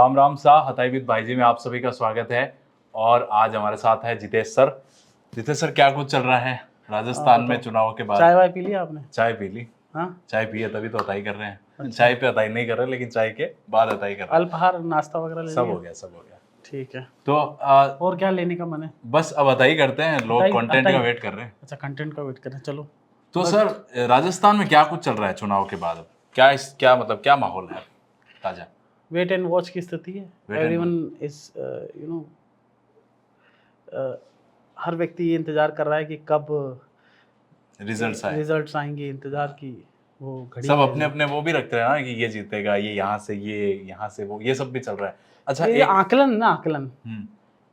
राम राम सा हताई विद भाईजी में आप सभी का स्वागत है। और आज हमारे साथ है जितेश सर। जितेश सर, क्या कुछ चल रहा है राजस्थान में चुनाव के बाद? चाय वाय पी ली आपने? चाय पी ली। हाँ, चाय पिए तभी तो हताई कर रहे हैं। चाय पे हताई नहीं कर रहे, लेकिन चाय के बाद हताई कर रहे हैं। अल्पाहार नाश्ता वगैरह ले सब लिया? हो गया, सब हो गया। ठीक है। तो और क्या लेने का मन है? बस अब हताई करते हैं, लोग हताई- कंटेंट का हताई। वेट कर रहे हैं। अच्छा, कंटेंट का वेट करें, चलो। तो सर, राजस्थान में क्या कुछ चल रहा है चुनाव के बाद? क्या मतलब क्या माहौल है ताजा? वेट एंड वॉच की स्थिति है। Wait and एवरीवन इज हर व्यक्ति ये इंतजार कर रहा है कि कब रिजल्ट्स आएंगे। इंतजार की वो घड़ी सब है। अपने अपने वो भी रखते हैं ना कि ये जीतेगा, ये यहाँ से वो, ये सब भी चल रहा है। अच्छा, ये आकलन हम्म,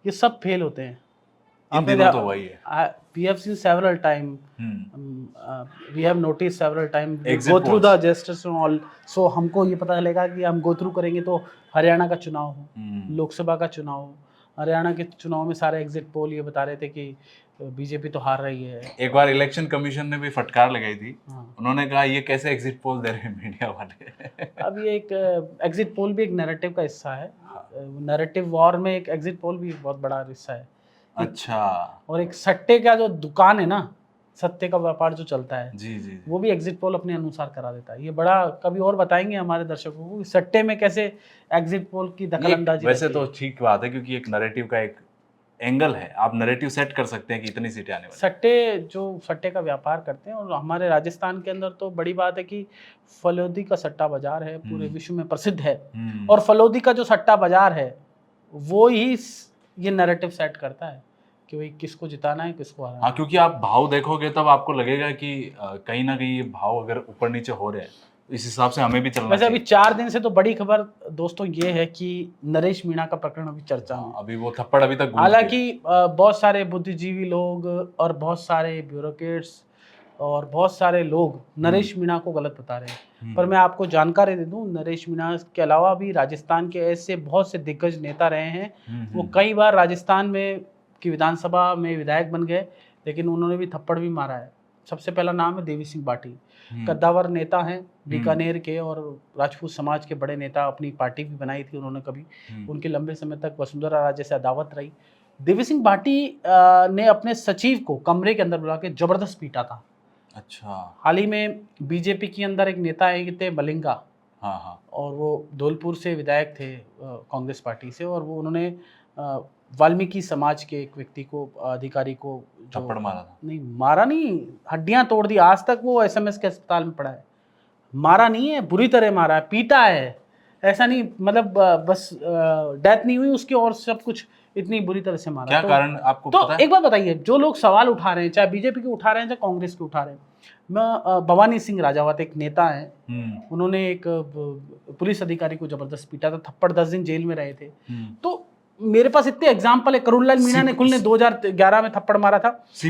ये सब फेल होते हैं। इन दिनों तो वही है। We have seen several time. We have noticed several time. We Exit go through the polls. gestures and all. So हमको ये पता चलेगा कि हम go through करेंगे तो हरियाणा का चुनाव हो, लोकसभा का चुनाव हो। हरियाणा के चुनाव में सारे एग्जिट पोल ये बता रहे थे कि बीजेपी तो हार रही है। एक बार इलेक्शन कमीशन ने भी फटकार लगाई थी। हाँ। उन्होंने कहा ये कैसे एग्जिट पोल दे रहे हैं मीडिया वाले। अब ये एक एग्जिट पोल भी एक नैरेटिव का हिस्सा है। नैरेटिव वॉर में एक एग्जिट पोल भी बहुत बड़ा हिस्सा है। अच्छा। और एक सट्टे का जो दुकान है ना, सत्ते का व्यापार जो चलता है, जी। वो भी एग्जिट पोल अपने अनुसार करा देता है। ये बड़ा कभी और बताएंगे हमारे दर्शकों को सट्टे में कैसे एग्जिट पोल की दखलंदाजी। वैसे तो ठीक बात है, क्योंकि एक नैरेटिव का एक एंगल है। आप नैरेटिव सेट कर सकते हैं कि इतनी सीटें आने वाली। सट्टे का व्यापार करते हैं। और हमारे राजस्थान के अंदर तो बड़ी बात है कि फलोदी का सट्टा बाजार है, पूरे विश्व में प्रसिद्ध है। और फलोदी का जो सट्टा बाजार है वो ही ये नैरेटिव सेट करता है कि भाई किसको जिताना है, किसको हराना है। हाँ, क्योंकि आप भाव देखोगे तब आपको लगेगा कि कहीं ना कहीं ये भाव अगर ऊपर नीचे हो रहे हैं, इस हिसाब से हमें भी चलना वैसे चाहिए। अभी 4 दिन से तो बड़ी खबर दोस्तों ये है कि नरेश मीणा का प्रकरण अभी चर्चा में। अभी वो थप्पड़ अभी तक हालांकि बहुत सारे बुद्धिजीवी लोग और बहुत सारे ब्यूरोक्रेट्स और बहुत सारे लोग नरेश मीणा को गलत बता रहे हैं। पर मैं आपको जानकारी दे दूं, नरेश मीणा के अलावा भी राजस्थान के ऐसे बहुत से दिग्गज नेता रहे हैं। वो कई बार राजस्थान में की विधानसभा में विधायक बन गए, लेकिन उन्होंने भी थप्पड़ भी मारा है। सबसे पहला नाम है देवी सिंह बाटी। कद्दावर नेता हैं बीकानेर के, और राजपूत समाज के बड़े नेता। अपनी पार्टी भी बनाई थी उन्होंने कभी। उनके लंबे समय तक वसुंधरा राजे से अदावत रही। देवी सिंह बाटी ने अपने सचिव को कमरे के अंदर बुला के जबरदस्त पीटा था। अच्छा। हाल ही में बीजेपी के अंदर एक नेता है थे मलिंगा। हाँ। और वो धौलपुर से विधायक थे कांग्रेस पार्टी से। और वो उन्होंने वाल्मीकि समाज के एक व्यक्ति को, अधिकारी को थप्पड़ मारा था। नहीं मारा, नहीं, हड्डियां तोड़ दी। आज तक वो एसएमएस के अस्पताल में पड़ा है। मारा नहीं है, बुरी तरह मारा है, पीटा है। ऐसा नहीं मतलब बस डेथ नहीं हुई उसकी, और सब कुछ इतनी बुरी तरह से मारा। क्या कारण आपको पता है? एक बात बताइए, जो लोग सवाल उठा रहे हैं, चाहे बीजेपी के उठा रहे हैं चाहे कांग्रेस के उठा रहे हैं। मैं भवानी सिंह राजावत एक नेता हैं, उन्होंने एक पुलिस अधिकारी को जबरदस्त पीटा था, थप्पड़ 10 दिन जेल में रहे थे। तो मेरे पास इतने एग्जाम्पल है। करोड़ीलाल मीणा ने कुल ने 2011 में थप्पड़ मारा था।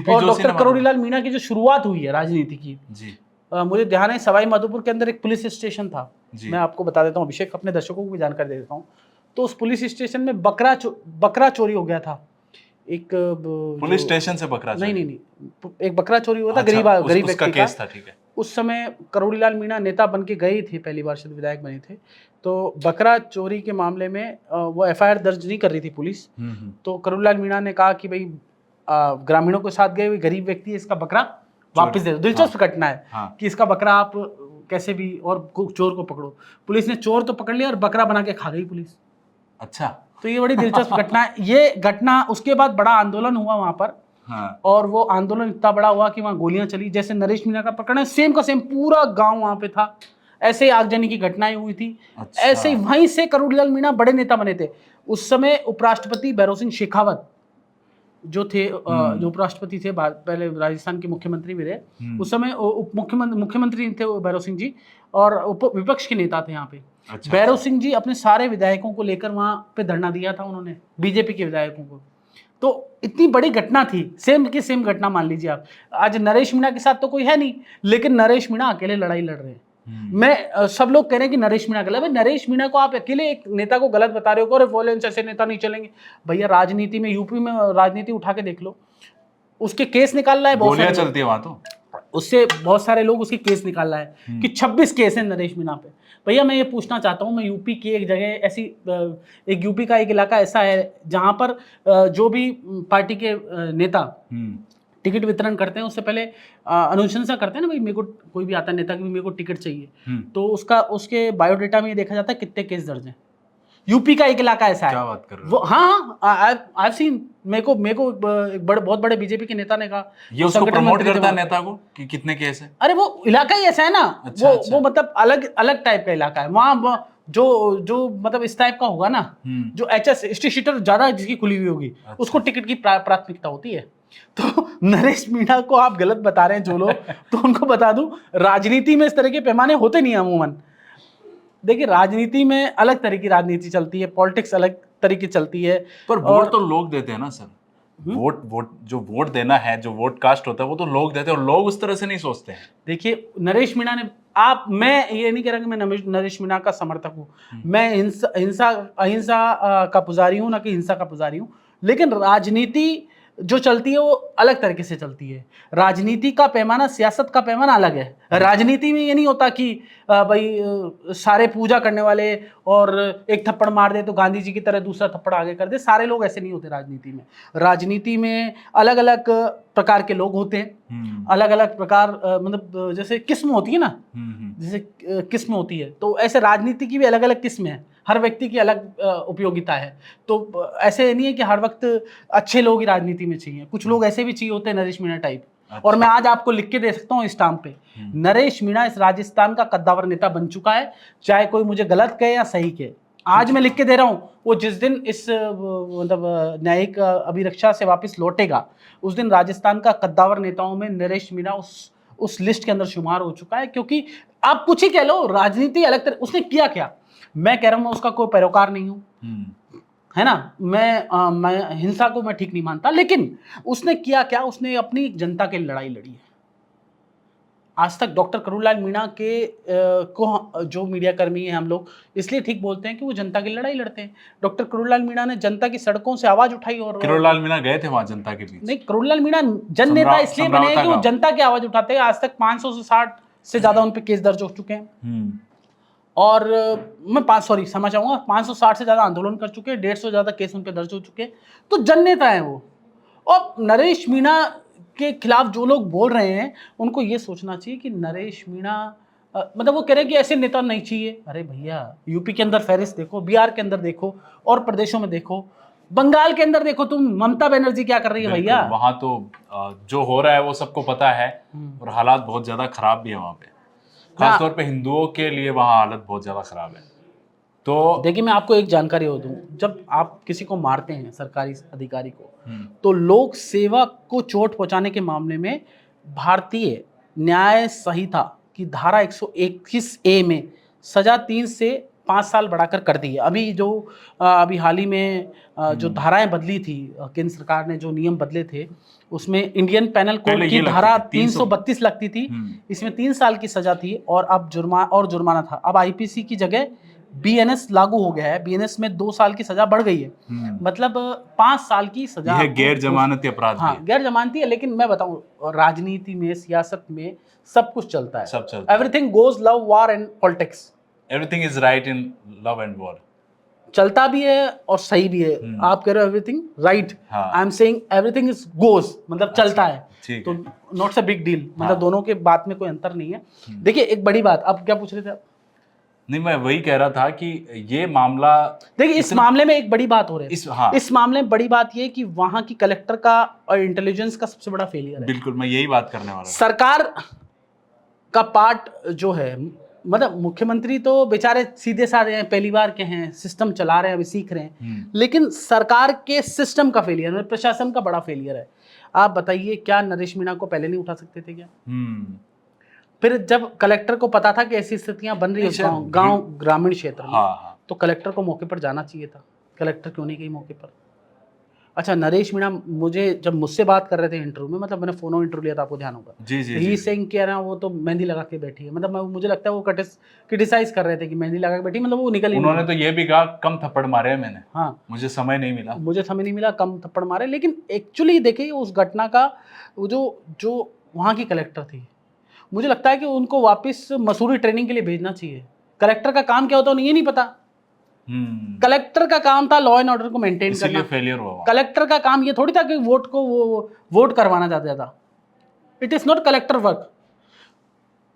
और डॉक्टर करोड़ीलाल मीणा की जो शुरुआत हुई है राजनीति की जी, मुझे ध्यान है सवाई माधोपुर के अंदर एक पुलिस स्टेशन था। मैं आपको बता देता हूँ अभिषेक, अपने दर्शकों को भी जानकारी दे देता हूँ। तो उस पुलिस स्टेशन में बकरा चोरी हो गया था। एक पुलिस स्टेशन से बकरा चोरी? नहीं, एक बकरा चोरी हुआ था। अच्छा, गरीब व्यक्ति का केस था। ठीक है। उस समय करोड़ीलाल मीणा नेता बन के गए थे, पहली बार शायद विधायक बने थे। तो बकरा चोरी के मामले में वो एफआईआर दर्ज नहीं कर रही थी पुलिस। तो करोड़ीलाल मीणा ने कहा कि भाई ग्रामीणों के साथ गए हुए गरीब व्यक्ति है, इसका बकरा वापस दे दो। दिलचस्प घटना है कि इसका बकरा आप कैसे भी, और चोर को पकड़ो। पुलिस ने चोर तो पकड़ लिया और बकरा बना के खा गई पुलिस। अच्छा। तो ये बड़ी दिलचस्प घटना है। ये घटना, उसके बाद बड़ा आंदोलन हुआ वहां पर। और वो आंदोलन इतना बड़ा हुआ कि वहां गोलियां चली। जैसे नरेश मीणा का प्रकरण है, सेम का सेम पूरा गांव वहां पे था। ऐसे ही आगजनी की घटनाएं हुई थी। अच्छा। ऐसे ही वहीं से करोड़ीलाल मीणा बड़े नेता बने थे। उस समय उपराष्ट्रपति भैरों सिंह शेखावत जो थे, जो उपराष्ट्रपति थे, पहले राजस्थान के मुख्यमंत्री भी रहे। उस समय उप मुख्यमंत्री थे भैरव सिंह जी, और विपक्ष के नेता थे यहाँ पे। अच्छा। भैरव सिंह जी अपने सारे विधायकों को लेकर वहां पे धरना दिया था उन्होंने, बीजेपी के विधायकों को। तो इतनी बड़ी घटना थी, सेम की सेम घटना मान लीजिए आप। आज नरेश मीणा के साथ तो कोई है नहीं, लेकिन नरेश मीणा अकेले लड़ाई लड़ रहे हैं। मैं सब लोग कह रहे हैं कि नरेश मीणा गलत है। नरेश मीणा को आप अकेले एक नेता को गलत बता रहे हो, वॉलेंस ऐसे नेता नहीं चलेंगे। भैया राजनीति में, यूपी में राजनीति उठा के देख लो, उसके केस निकाल रहा है, गोलियां चलती है वहां तो। उससे बहुत सारे लोग उसके केस निकाल रहा है कि 26 केस है नरेश मीणा पे। भैया मैं ये पूछना चाहता हूँ, मैं यूपी की एक जगह ऐसी एक यूपी का एक इलाका ऐसा है जहाँ पर जो भी पार्टी के नेता टिकट वितरण करते हैं उससे पहले अनुशंसा करते हैं ना, भाई मेरे को कोई भी आता है नेता कि मेरे को टिकट चाहिए, तो उसके बायोडेटा में ये देखा जाता है कितने केस दर्ज हैं। यूपी का एक इलाका ऐसा है। क्या बात कर रहे हो? वो हाँ, आई सीन, मेरे को एक बहुत बड़े बीजेपी के नेता ने कहा, ये उसको प्रमोट करता है नेता को कि कितने केस है? अरे वो इलाका ही ऐसा है ना। अच्छा, वो मतलब अलग अलग टाइप का इलाका है वहाँ, जो मतलब इस टाइप का होगा ना, जो एचएस हिस्ट्री शीटर ज्यादा जिसकी खुली हुई होगी, उसको टिकट की प्राथमिकता होती है। तो नरेश मीणा को आप गलत बता रहे हैं जो लोग, तो उनको बता दूं, राजनीति में इस तरह के पैमाने होते नहीं है अमूमन। देखिए राजनीति में अलग तरह की राजनीति चलती है, पॉलिटिक्स अलग तरीके चलती है। पर वोट तो लोग देते हैं ना सर। जो वोट देना है, जो वोट कास्ट होता है वो तो लोग देते हैं, और लोग उस तरह से नहीं सोचते हैं। देखिए नरेश मीणा ने, मैं ये नहीं कह रहा कि मैं नरेश मीणा का समर्थक हूँ, मैं अहिंसा का पुजारी हूँ, ना कि हिंसा का पुजारी हूँ, लेकिन राजनीति जो चलती है वो अलग तरीके से चलती है। राजनीति का पैमाना, सियासत का पैमाना अलग है। राजनीति में ये नहीं होता कि भाई सारे पूजा करने वाले और एक थप्पड़ मार दे तो गांधी जी की तरह दूसरा थप्पड़ आगे कर दे, सारे लोग ऐसे नहीं होते राजनीति में। राजनीति में अलग अलग प्रकार के लोग होते हैं, अलग अलग प्रकार, मतलब जैसे किस्म होती है ना, जैसे किस्म होती है, तो ऐसे राजनीति की भी अलग अलग किस्में हैं, हर व्यक्ति की अलग उपयोगिता है। तो ऐसे नहीं है कि हर वक्त अच्छे लोग ही राजनीति में चाहिए, कुछ लोग ऐसे भी चाहिए होते हैं नरेश मीणा टाइप। और मैं आज आपको लिख के दे सकता हूँ स्टाम्प पे, नरेश मीणा इस राजस्थान का कद्दावर नेता बन चुका है, चाहे कोई मुझे गलत कहे या सही कहे। आज मैं लिख के दे रहा हूँ, वो जिस दिन इस मतलब न्यायिक अभिरक्षा से वापस लौटेगा, उस दिन राजस्थान का कद्दावर नेताओं में नरेश मीणा उस लिस्ट के अंदर शुमार हो चुका है। क्योंकि आप कुछ ही कह लो, राजनीति अलग तरह, उसने किया क्या, मैं कह रहा हूँ मैं उसका कोई पैरोकार नहीं हूँ, है ना, मैं हिंसा को मैं ठीक नहीं मानता, लेकिन उसने किया क्या, उसने अपनी जनता के लड़ाई लड़ी है। आज तक डॉक्टर करुणलाल मीणा को जो मीडिया कर्मी हैं हम लोग इसलिए ठीक बोलते हैं कि वो जनता की लड़ाई लड़ते हैं। डॉक्टर करुणलाल मीणा ने जनता की सड़कों से आवाज उठाई, और करुणलाल मीणा गए थे वहां जनता के बीच? नहीं, करुणलाल मीणा जन नेता इसलिए बने कि वो जनता की आवाज उठाते हैं। आज तक 500 से 60 से ज्यादा उन पे केस दर्ज हो चुके हैं, और मैं 560 से ज्यादा आंदोलन कर चुके हैं, 150 से ज्यादा केस उन पे दर्ज हो चुके हैं। तो जन नेता है वो। और नरेश मीणा के खिलाफ जो लोग बोल रहे हैं उनको ये सोचना चाहिए कि नरेश मीणा मतलब वो कह रहे हैं कि ऐसे नेता नहीं चाहिए। अरे भैया, यूपी के अंदर फहरिस्त देखो, बिहार के अंदर देखो, और प्रदेशों में देखो, बंगाल के अंदर देखो, तुम ममता बनर्जी क्या कर रही है भैया। वहां तो जो हो रहा है वो सबको पता है, और हालात बहुत ज्यादा खराब भी है वहां पे, खासतौर पे हिंदुओं के लिए वहां हालत बहुत ज्यादा खराब है। तो देखिए मैं आपको एक जानकारी हो दूं, जब आप किसी को मारते हैं, सरकारी अधिकारी को, तो लोक सेवा को चोट पहुंचाने के मामले में भारतीय न्याय संहिता की धारा 121A में सजा 3 से 5 साल बढ़ाकर कर दी है। अभी हाल ही में जो धाराएं बदली थी, केंद्र सरकार ने जो नियम बदले थे, उसमें इंडियन पैनल कोड की धारा 332 लगती थी, इसमें 3 साल की सजा थी, और अब जुर्माना था। अब आईपीसी की जगह बीएनएस लागू हो गया है, बीएनएस में 2 साल की सजा बढ़ गई है, मतलब 5 साल की सजा। यह गैर जमानती अपराध है, गैर जमानती है, लेकिन मैं बताऊं राजनीति में, सियासत में सब कुछ चलता है, सब चलता है। Everything goes love war and politics, everything is right in love and war, चलता भी है और सही भी है। आप कह रहे हो everything right, I am saying everything is goes, मतलब चलता है, तो नॉट्स अ बिग डील, मतलब दोनों के बात में कोई अंतर नहीं है। देखिए एक बड़ी बात, आप क्या पूछ रहे थे आप? नहीं, मैं वही कह रहा था कि ये मामला, देखिए इस मामले में एक बड़ी बात हो रही है, इस मामले में बड़ी बात ये कि वहां की कलेक्टर का और इंटेलिजेंस का सबसे बड़ा फेलियर है। बिल्कुल, मैं यही बात करने वाला था। सरकार का पार्ट जो है, मतलब मुख्यमंत्री तो बेचारे सीधे साधे हैं, पहली बार के हैं, सिस्टम चला रहे हैं, अभी सीख रहे हैं, लेकिन सरकार के सिस्टम का फेलियर है, प्रशासन का बड़ा फेलियर है। आप बताइए, क्या नरेश मीणा को पहले नहीं उठा सकते थे क्या? फिर जब कलेक्टर को पता था कि ऐसी स्थितियां बन रही है गांव ग्रामीण क्षेत्र में, तो कलेक्टर को मौके पर जाना चाहिए था। कलेक्टर क्यों नहीं गई मौके पर? अच्छा, नरेश मीणा जब मुझसे बात कर रहे थे इंटरव्यू में, मतलब मैंने फोनो इंटरव्यू लिया था, आपको ध्यान होगा, ही सिंह कह रहा है वो तो मेहंदी लगा के बैठी है, मतलब मुझे लगता है वो क्रिटिसाइज कर रहे थे कि मेहंदी लगा के बैठी, मतलब वो निकल ही। उन्होंने तो ये भी कहा कम थप्पड़ मारे मैंने, हाँ, मुझे समय नहीं मिला, कम थप्पड़ मारे। लेकिन एक्चुअली देखिए उस घटना का जो वहाँ की कलेक्टर थी, मुझे लगता है कि उनको वापस मसूरी ट्रेनिंग के लिए भेजना चाहिए। कलेक्टर का काम क्या होता है उन्हें ये नहीं पता। कलेक्टर का काम था लॉ एंड ऑर्डर को मेंटेन करना, इसीलिए फेलियर हुआ। कलेक्टर का काम ये थोड़ी था कि वोट को वोट करवाना चाहता था। It is not collector work.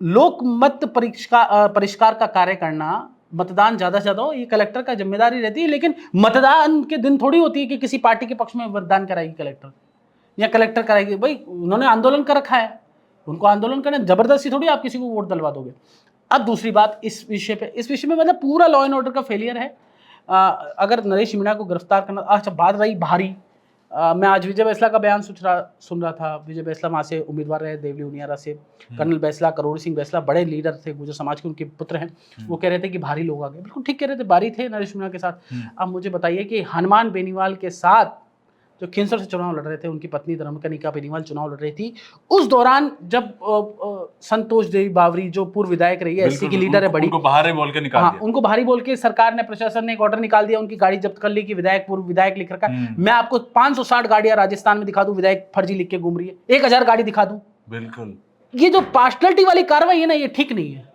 लोक मत परिष्कार का कार्य करना, मतदान ज्यादा से ज्यादा हो, ये कलेक्टर का जिम्मेदारी रहती है। लेकिन मतदान के दिन थोड़ी होती है कि किसी पार्टी के पक्ष में मतदान कराएगी कलेक्टर या कलेक्टर कराएगी। भाई उन्होंने आंदोलन कर रखा है, उनको आंदोलन करना, जबरदस्ती थोड़ी आप किसी को वोट दिलवा दोगे। अब दूसरी बात इस विषय में मतलब पूरा लॉ एंड ऑर्डर का फेलियर है। अगर नरेश मीणा को गिरफ्तार करना, अच्छा बात रही भारी, मैं आज विजय बैसला का बयान सुन रहा था। विजय बैसला वहाँ से उम्मीदवार रहे देवली उनियारा से। कर्नल बैसला, करोड़ सिंह बैसला बड़े लीडर थे, गुर्जर समाज के, उनके पुत्र हैं। वो कह रहे थे कि भारी लोग आ गए, बिल्कुल ठीक कह रहे थे, भारी थे नरेश मीणा के साथ। अब मुझे बताइए कि हनुमान बेनीवाल के साथ जो खिंसर से चुनाव लड़ रहे थे, उनकी पत्नी धर्मकनिका बेनीवाल चुनाव लड़ रही थी, उस दौरान जब संतोष देवी बावरी जो पूर्व विधायक रही है, एससी की लीडर है बड़ी, उनको बाहरी बोल के निकाल दिया। उनको बाहरी बोल के सरकार ने, प्रशासन ने एक ऑर्डर निकाल दिया, उनकी गाड़ी जब्त कर ली कि विधायक पूर्व विधायक लिख रखा। मैं आपको 560 गाड़ियां राजस्थान में दिखा दूं विधायक फर्जी लिख के घूम रही है, 1000 गाड़ी दिखा दूं। बिल्कुल, ये जो पार्शलिटी वाली कार्रवाई है ना, ये ठीक नहीं है।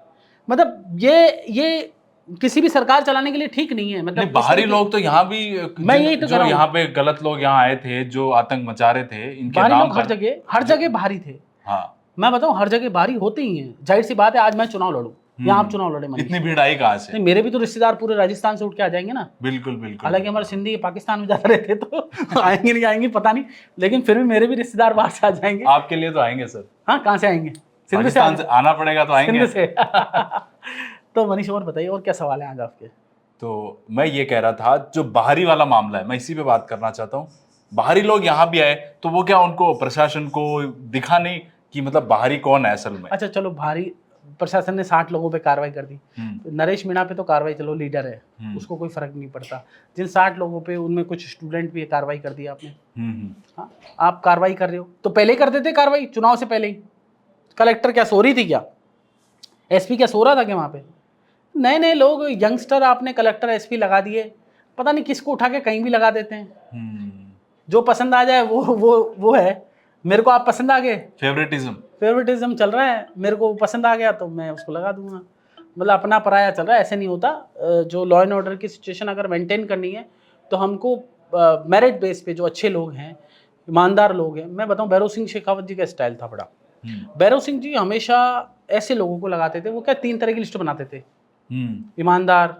मतलब ये किसी भी सरकार चलाने के लिए ठीक नहीं है। मतलब बाहरी लोग तो यहाँ भी, मैं यही तो जो यहाँ पे गलत लोग यहाँ आए थे, जो आतंक मचा रहे थे, इनके बाहरी नाम लोग हर जगह बाहरी थे। हाँ, मैं बताऊं, हर जगह बाहरी होते ही हैं। जाहिर सी बात है, आज मैं चुनाव लड़ूं या आप चुनाव लड़े, इतनी भीड़ आई कहाँ से? नहीं, मेरे भी तो रिश्तेदार पूरे राजस्थान से उठ के आ जाएंगे ना। बिल्कुल बिल्कुल। हालांकि हमारे सिंधी पाकिस्तान में ज्यादा रहते तो आएंगे नहीं आएंगे पता नहीं, लेकिन फिर भी मेरे भी रिश्तेदार बाहर से आ जाएंगे। आपके लिए तो आएंगे सर। हाँ, कहाँ से आएंगे? सिंध से आना पड़ेगा तो आएंगे। सिंध से तो मनीष और बताइए, और क्या सवाल है आज आपके? तो मैं ये कह रहा था, जो बाहरी वाला मामला है, मैं इसी पे बात करना चाहता हूँ। बाहरी लोग यहाँ भी आए तो वो क्या, उनको प्रशासन को दिखा नहीं कि मतलब बाहरी कौन है असल में? अच्छा चलो, भारी प्रशासन ने 60 लोगों पे कार्रवाई कर दी। नरेश मीणा पे तो कार्रवाई, चलो लीडर है, उसको कोई फर्क नहीं पड़ता। जिन 60 लोगों पे, उनमें कुछ स्टूडेंट भी कार्रवाई कर दी आपने। हाँ, आप कार्रवाई कर रहे हो तो पहले ही कर देते कार्रवाई, चुनाव से पहले ही। कलेक्टर क्या सो रही थी क्या? एसपी क्या सो रहा था क्या वहाँ पे? नए नए लोग, यंगस्टर, आपने कलेक्टर एसपी लगा दिए, पता नहीं किसको उठा के कहीं भी लगा देते हैं। जो पसंद आ जाए वो है। मेरे को आप पसंद आ गए, फेवरेटिज्म चल रहा है, मेरे को पसंद आ गया तो मैं उसको लगा दूंगा। मतलब अपना पराया चल रहा है, ऐसे नहीं होता। जो लॉ एंड ऑर्डर की सिचुएशन अगर मेंटेन करनी है तो हमको मेरिट बेस पे जो अच्छे लोग हैं, ईमानदार लोग हैं। मैं बताऊं, भैरव सिंह शेखावत जी का स्टाइल था बड़ा। भैरव सिंह जी हमेशा ऐसे लोगों को लगाते थे, वो क्या 3 तरह की लिस्ट बनाते थे, ईमानदार,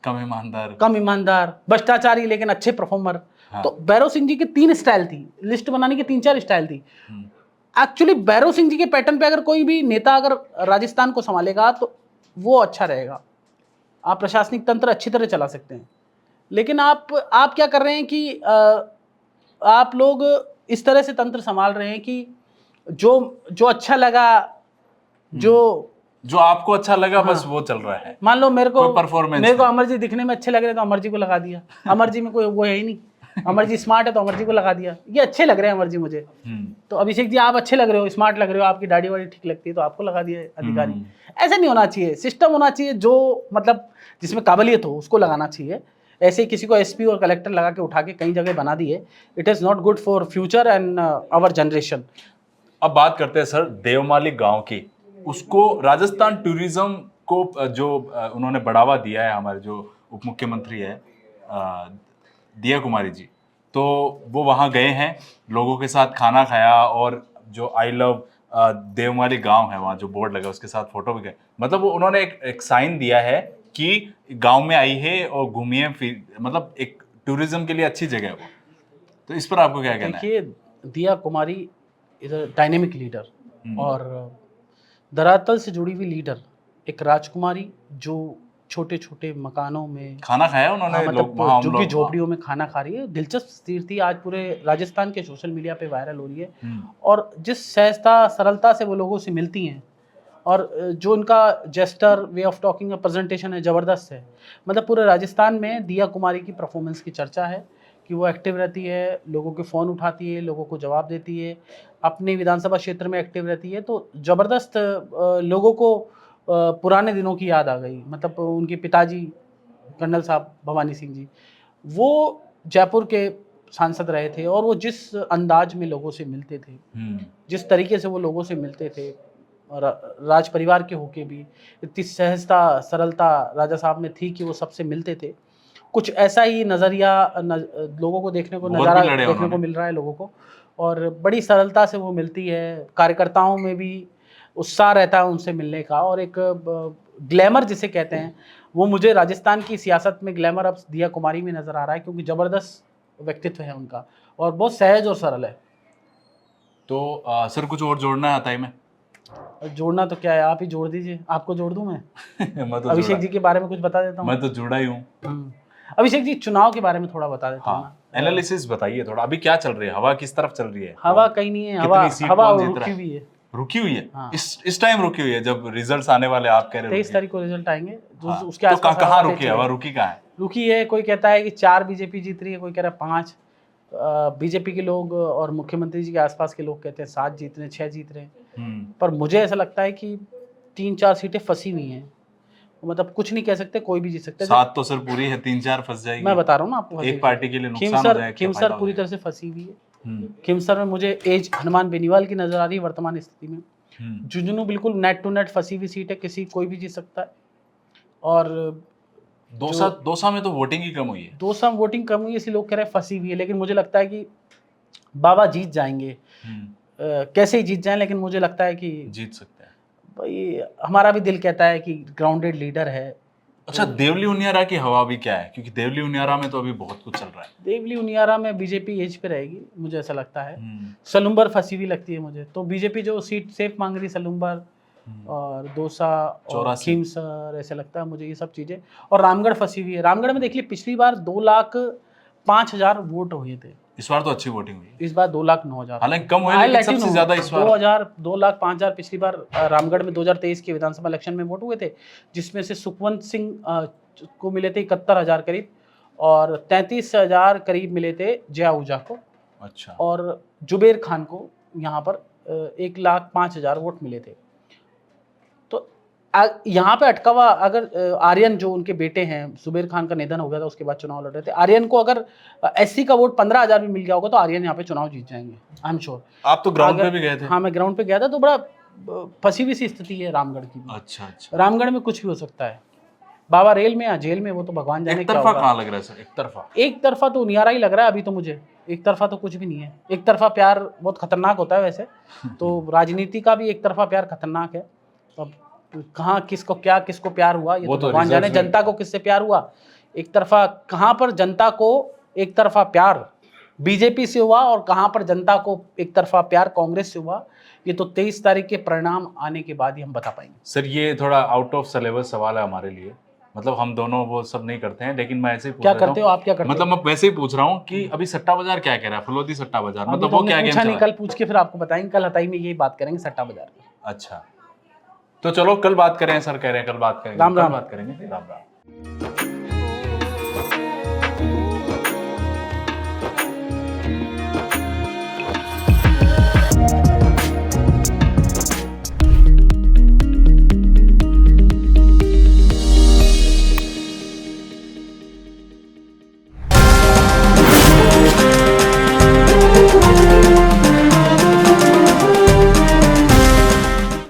कम ईमानदार, भ्रष्टाचारी लेकिन अच्छे परफॉर्मर। हाँ। तो भैरव सिंह जी की 3 स्टाइल थी, लिस्ट बनाने की 3-4 स्टाइल थी। एक्चुअली भैरव सिंह जी के पैटर्न पे अगर कोई भी नेता अगर राजस्थान को संभालेगा तो वो अच्छा रहेगा। आप प्रशासनिक तंत्र अच्छी तरह चला सकते हैं, लेकिन आप क्या कर रहे हैं कि आप लोग इस तरह से तंत्र संभाल रहे हैं कि जो अच्छा लगा, जो आपको अच्छा लगा, हाँ, बस वो चल रहा है। मान लो मेरे को अमर जी दिखने में अच्छे लग रहे तो अमर जी को लगा दिया। अमर जी में कोई वो है ही नहीं, अमर जी स्मार्ट है तो अमर जी को लगा दिया। ये अच्छे लग रहे हैं अमर जी मुझे, तो अभिषेक जी आप अच्छे लग रहे हो, स्मार्ट लग रहे हो, आपकी दाढ़ी वाड़ी ठीक लगती है तो आपको लगा दिया अधिकारी। ऐसे नहीं होना चाहिए, सिस्टम होना चाहिए जो मतलब जिसमें काबिलियत हो उसको लगाना चाहिए। ऐसे ही किसी को एसपी और कलेक्टर लगा के उठा के कई जगह बना दिए, it is not good for future and our generation. अब बात करते हैं सर देवमाली गाँव की। उसको राजस्थान टूरिज्म को जो उन्होंने बढ़ावा दिया है, हमारे जो उप मुख्यमंत्री है दिया कुमारी जी, तो वो वहाँ गए हैं, लोगों के साथ खाना खाया, और जो आई लव देवमाली गांव है वहाँ जो बोर्ड लगा उसके साथ फोटो भी गए। मतलब वो उन्होंने एक साइन दिया है कि गांव में आई है और घूमिए, मतलब एक टूरिज्म के लिए अच्छी जगह है वो। तो इस पर आपको क्या कहना है? देखिए, दिया कुमारी इज अ डायनेमिक लीडर और धरातल से जुड़ी हुई लीडर, एक राजकुमारी जो छोटे छोटे मकानों में खाना खाया उन्होंने, मतलब जो कि झोपड़ियों में खाना खा रही है। दिलचस्प तस्वीर थी, आज पूरे राजस्थान के सोशल मीडिया पे वायरल हो रही है। और जिस सहजता सरलता से वो लोगों से मिलती हैं और जो उनका gesture, way of talking, presentation है, ज़बरदस्त है। मतलब पूरे राजस्थान में दिया कुमारी की परफॉर्मेंस की चर्चा है कि वो एक्टिव रहती है, लोगों के फ़ोन उठाती है, लोगों को जवाब देती है, अपने विधानसभा क्षेत्र में एक्टिव रहती है। तो ज़बरदस्त लोगों को पुराने दिनों की याद आ गई। मतलब उनके पिताजी कर्नल साहब भवानी सिंह जी, वो जयपुर के सांसद रहे थे और वो जिस अंदाज में लोगों से मिलते थे, जिस तरीके से वो लोगों से मिलते थे, राज परिवार के होके भी इतनी सहजता सरलता राजा साहब में थी कि वो सबसे मिलते थे। कुछ ऐसा ही नज़रिया लोगों को देखने को, बहुत भी नज़ारा लड़े देखने उन्होंने। को मिल रहा है लोगों को, और बड़ी सरलता से वो मिलती है। कार्यकर्ताओं में भी उत्साह रहता है उनसे मिलने का, और एक ग्लैमर जिसे कहते हैं वो मुझे राजस्थान की सियासत में ग्लैमर अब दिया कुमारी में नज़र आ रहा है, क्योंकि ज़बरदस्त व्यक्तित्व है उनका और बहुत सहज और सरल है। तो सर कुछ और जोड़ना है हताई में? और जोड़ना तो क्या है, आप ही जोड़ दीजिए। आपको जोड़ दूं मैं? मैं तो अभिषेक जुड़ा, जी के बारे में कुछ बता देता हूँ। मैं तो जुड़ा ही हूँ। अभिषेक जी, चुनाव के बारे में थोड़ा बता देता हूँ हाँ, ना। एनालिसिस बताइए थोड़ा, अभी क्या चल रही है, हवा किस तरफ चल रही है? हवा कहीं नहीं है, हवा कितनी सीट हवा कौन जीत रहा रुकी है? हुई है। रुकी हुई है? हाँ। इस टाइम रुकी हुई है जब रिजल्ट्स आने वाले, आप कह रहे हो 23 रुकी है? तारीख को रिजल्ट आएंगे, जो हाँ, उसके तो आसपास कहाँ हवा रुकी है, तेज हवा चलेगी। रुकी कहाँ है? रुकी है, कोई कहता है कि 4 बीजेपी जीत रही है, कोई कह रहा है 5। बीजेपी के लोग और मुख्यमंत्री जी के आसपास के लोग कहते हैं 7 जीत रहे हैं, 6 जीत रहे हैं। पर मुझे ऐसा लगता है कि 3-4 सीटें फंसी हुई हैं, मतलब कुछ नहीं कह सकते, कोई भी जीत सकता है। 7 तो सर पूरी है, 3-4 फंस जाएगी। मैं बता रहा हूँ ना आपको, एक पार्टी के लिए नुकसान हो जाएगा, क्या फायदा खिमसर हो पूरी जाएगा? तरह से फंसी हुई है। खिमसर में मुझे एज हनुमान बेनीवाल की नजर आ रही है वर्तमान स्थिति में। झुंझुनू बिल्कुल नेट टू नेट फंसी हुई सीट है, कोई भी जीत सकता है। और दौसा में तो वोटिंग ही कम हुई है। दौसा में वोटिंग कम हुई है, इसलिए लोग कह रहे हैं फंसी हुई है, लेकिन मुझे लगता है कि बाबा जीत जाएंगे। कैसे ही जीत जाएं, लेकिन मुझे लगता है कि जीत सकते हैं भाई, हमारा भी दिल कहता है कि ग्राउंडेड लीडर है। अच्छा, देवली उनियारा की हवा भी क्या है? क्योंकि देवली उनियारा में तो अभी बहुत कुछ चल रहा है। देवली उनियारा में बीजेपी एज पे रहेगी, मुझे ऐसा लगता है। सलूम्बर फंसी हुई लगती है मुझे, तो बीजेपी जो सीट सेफ मांग रही, सलूम्बर और दौसा और खीमसर, ऐसा लगता है मुझे ये सब चीजें। और रामगढ़ फंसी हुई है। रामगढ़ में देख लीजिए, पिछली बार 2,05,000 वोट हुए थे। इस बार तो अच्छी वोटिंग हुई। इस बार 2,09,000, हालांकि कम हुए, लेकिन सबसे ज्यादा इस बार 2,05,000 पिछली बार रामगढ़ में 2023 के विधानसभा इलेक्शन में वोट हुए थे, जिसमें से सुखवंत सिंह को मिले थे 71,000 करीब, और 33,000 करीब मिले थे जया ऊजा को। अच्छा। और जुबेर खान को यहाँ पर 1,05,000 वोट मिले थे। तो यहाँ पे अटका हुआ, अगर आर्यन जो उनके बेटे हैं, जुबेर खान का निधन हो गया था, उसके बाद चुनाव लड़ रहे थे, आर्यन को अगर एससी का वोट 15,000 भी मिल गया होगा तो आर्यन यहाँ पे चुनाव जीत जाएंगे, आई एम श्योर। आप तो ग्राउंड पे भी गए थे? हाँ, मैं ग्राउंड पे गया था, तो बड़ा फंसी हुई सी स्थिति है रामगढ़ की। अच्छा। रामगढ़ में कुछ भी हो सकता है, बाबा रेल में या जेल में, वो तो भगवान जाने क्या होगा। एक तरफा कहाँ लग रहा है सर? एक तरफा तो उनियारा ही लग रहा है अभी तो मुझे। एक तरफा तो कुछ भी नहीं है। एक तरफा प्यार बहुत खतरनाक होता है वैसे तो राजनीति का भी एक तरफा प्यार खतरनाक है। अब कहाँ किसको प्यार हुआ, ये तो भगवान जाने। जनता को किससे प्यार हुआ, एक तरफा कहाँ पर जनता को एक तरफा प्यार बीजेपी से हुआ, और कहाँ पर जनता को एक तरफा प्यार कांग्रेस से हुआ, ये तो 23 तारीख के परिणाम आने के बाद ही हम बता पाएंगे। सर ये थोड़ा आउट ऑफ सिलेबस सवाल है हमारे लिए, मतलब हम दोनों वो सब नहीं करते हैं, लेकिन मैं ऐसे ही क्या करते हो आप? क्या करते हो? मतलब मैं वैसे ही पूछ रहा हूँ कि अभी सट्टा बाजार क्या कह रहा है, फुलौदी सट्टा बाजार, मतलब वो क्या गेम पूछा नहीं, कल पूछ के फिर आपको बताएंगे। कल हताई में यही बात करेंगे, सट्टा बाजार। अच्छा, तो चलो कल बात करें, सर कह रहे हैं कल बात करेंगे। राम राम। बात करेंगे। राम राम।